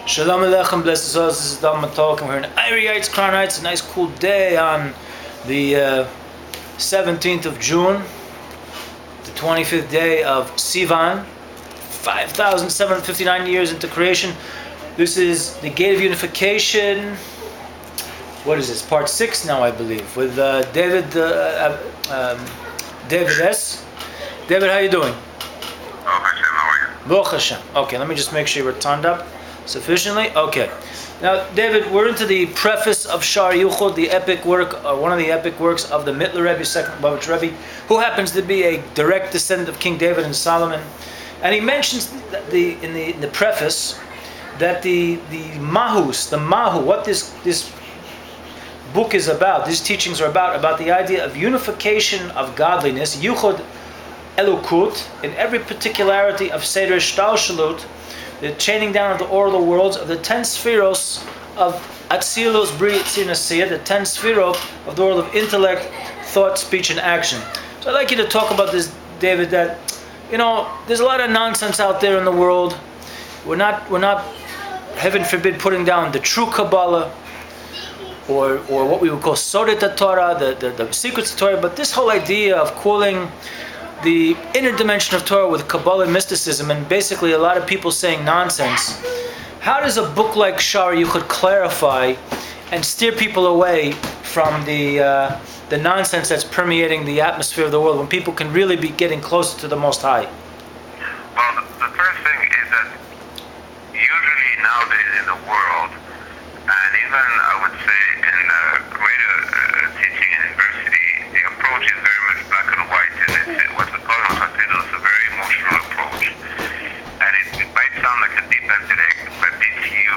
Shalom Aleichem, blessed us. This is Dhamma Talk, and we're in Irites, Crownites, a nice cool day on the 17th of June, the 25th day of Sivan, 5,759 years into creation. This is the Gate of Unification. What is this? Part 6 now, I believe, with David S. David, how you doing? Baruch Hashem. Okay, let me just make sure you're turned up sufficiently. Okay. Now, David, we're into the preface of Shar Yuchod, the epic work, one of the epic works of the Mittler Rebbe, second Lubavitch Rebbe, who happens to be a direct descendant of King David and Solomon. And he mentions in the preface that the mahu, what this book is about, these teachings are about the idea of unification of godliness, Yuchod Elukut, in every particularity of Seder Shtalshalut, the chaining down of the order worlds of the 10 spheros of Atzilus, Bri, Tzir, Nasiyah, the 10 spherot of the world of intellect, thought, speech, and action. So I'd like you to talk about this, David, that, there's a lot of nonsense out there in the world. We're not, heaven forbid, putting down the true Kabbalah, or what we would call Sodet Torah, the secrets of Torah, but this whole idea of calling the inner dimension of Torah with Kabbalah and mysticism, and basically a lot of people saying nonsense. How does a book like Shar Yuchod clarify and steer people away from the nonsense that's permeating the atmosphere of the world when people can really be getting closer to the Most High? Well, the first thing is that usually nowadays in the world, and even I would say in greater teaching in university, the approach is very much black and white, and it's what we call in Hasidus a very emotional approach. And it might sound like a deep intellect, but if you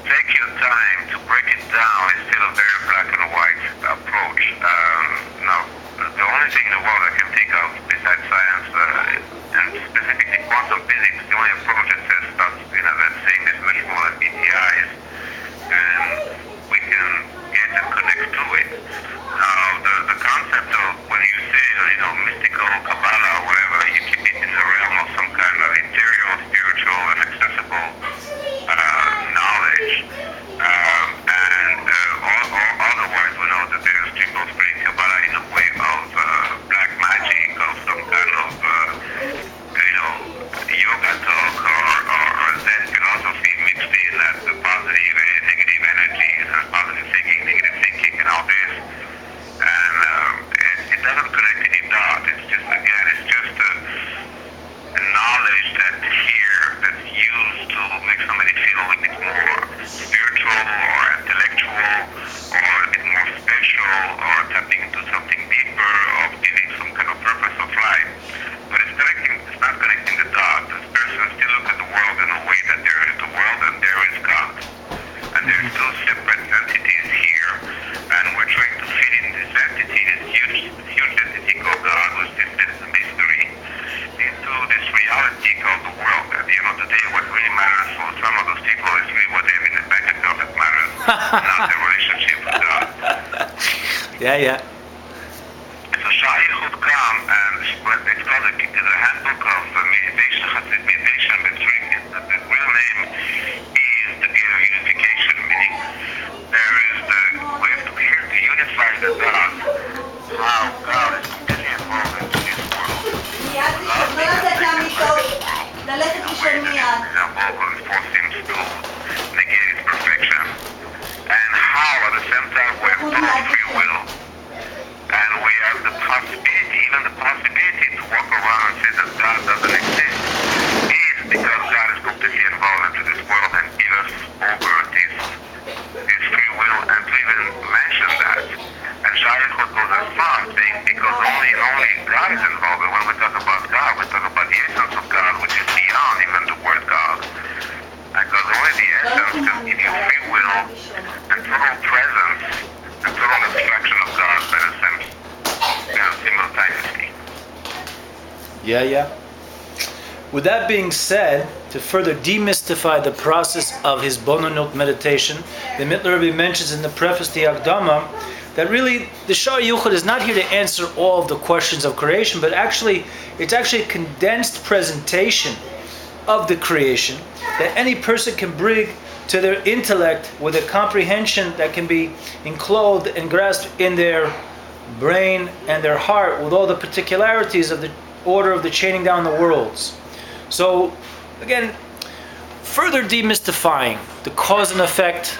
take your time to break it down, it's still a very black and white approach. Now, the only thing in the world I can think of besides science, and specifically quantum physics, the only approach that says that saying this much more than BTIs, and we can get and connect to it. Now, the concept of when you say, mystical Kabbalah or whatever, you keep it in the realm of some kind of interior, spiritual, and accessible knowledge. Otherwise, we know that there's people spreading Kabbalah in a way of black magic, of some kind of, yoga talk or Zen philosophy mixed in that the positive and negative energies and positive thinking, negative thinking, and all this. And it doesn't connect any dot. It's just a knowledge that's used to make somebody feel a little bit more spiritual or intellectual or a bit more special or tapping into something deeper or giving some kind of purpose of life. But it's not connecting the dots. This person still looks at the world in a way that there is the world and there is God. And there are two separate entities here. And we're trying to fit in this entity, this huge entity called God, which is this mystery, into this reality called the world. At the end of the day, what really matters for some of those people is really what they have in the bank account that matters, not their relationship with God. Yeah. So Shar Yuchod come, and it's called the handbook of meditation, Hasid meditation, but the real name is the Gate of Unification, meaning we have to here to unify the God, how God is completely involved into this world. Force him to negate its perfection, and how at the same time we have total free will, and we have the possibility to walk around and say that God doesn't exist, is because God is completely involved into this world and give us over this free will, and to even mention that. And Shar Yuchod goes as far as saying because only God is involved, and when we talk about God, we talk about the essence of God, which is beyond even the word God. Because only the essence can give you free will and total presence and total abstraction of God by the same simultaneously. Yeah. With that being said, to further demystify the process of his Bonanot meditation, the Mittler Rebbe mentions in the preface to the Akdama that really the Shar Yuchod is not here to answer all of the questions of creation, but it's actually a condensed presentation of the creation that any person can bring to their intellect with a comprehension that can be enclosed and grasped in their brain and their heart with all the particularities of the order of the chaining down the worlds. So, again, further demystifying the cause and effect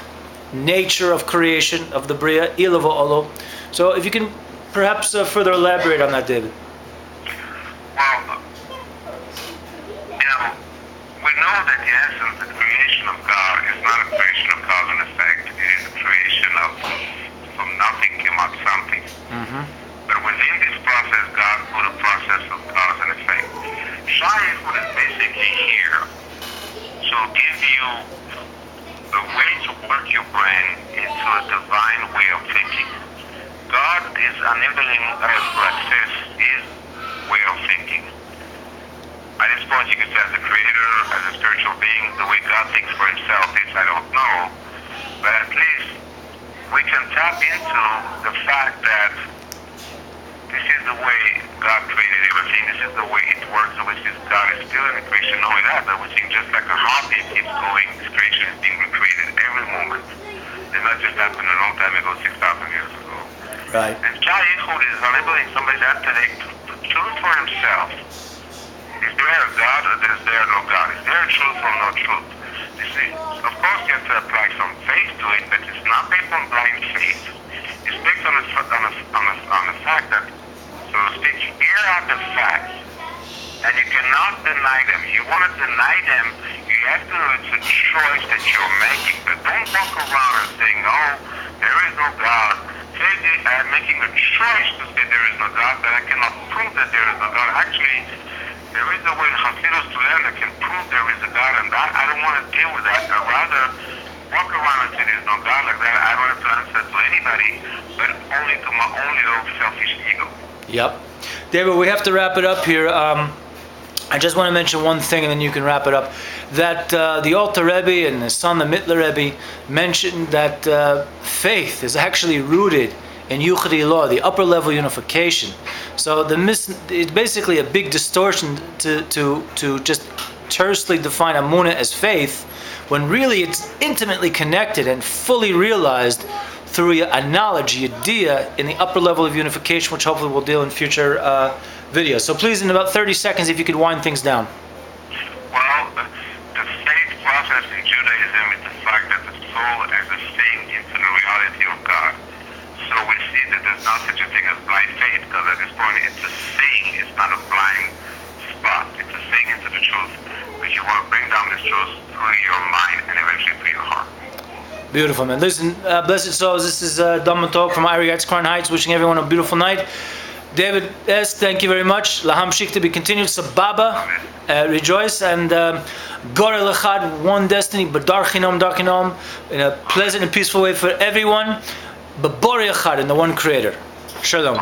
nature of creation, of the Bria, Ilava Olo. So if you can perhaps further elaborate on that, David. Well, we know that the essence, the creation of God is not a creation of cause and effect. It is a creation of from nothing came out something. Mm-hmm. But within this process, God put a process of cause and effect. Shaykhut is basically here to give you a way to work your brain into a divine way of thinking. God is enabling us to access His way of thinking. At this point, you can say as a creator, as a spiritual being, the way God thinks for Himself is, I don't know. But at least we can tap into the fact that this is the way God created everything. This is the way it works. So which is God is still in the creation, knowing that. But we think just like a heartbeat keeps going, this creation is being recreated every moment. It not just happened a long time ago, 6,000 years ago. Right. And Shaykhut is enabling somebody's intellect to choose for himself. Is there a God or is there no God? Is there a truth or no truth? You see, of course you have to apply some faith to it, but it's not based on blind faith. It's based on the fact that, so to speak, here are the facts, and you cannot deny them. If you want to deny them, you have to know it's a choice that you're making. But don't walk around and saying, oh, there is no God. Say I'm making a choice to say there is no God, but I cannot prove that there is no God. Actually, there is a way in Hasidus to learn that can prove there is a God, and I don't want to deal with that. I'd rather walk around and say there's no God like that. I don't have to answer to anybody, but only to my own little selfish ego. Yep. David, we have to wrap it up here. I just want to mention one thing and then you can wrap it up. That the Alter Rebbe and his son, the Mittler Rebbe, mentioned that faith is actually rooted in Yuchadi law, the upper level unification. So it's basically a big distortion to just tersely define Amunah as faith, when really it's intimately connected and fully realized through a knowledge, a idea, in the upper level of unification, which hopefully we'll deal in future videos. So please, in about 30 seconds, if you could wind things down. Well, the faith process in Judaism is the fact that the soul has a seeing into the reality of God. So we see that there's not such a thing as blind faith, because at this point it's a seeing, it's not a blind spot. It's a seeing into the truth. But you want to bring down this truth through your mind and eventually through your heart. Beautiful, man. Listen, blessed souls, this is Dhamma Talk from Arigat's Crown Heights, wishing everyone a beautiful night. David S., thank you very much. Laham Shik to be continued. Sababa, rejoice, and Gorel Echad, one destiny, Badar Chinom, in a pleasant and peaceful way for everyone. But Bori Echad, in the one Creator. Shalom.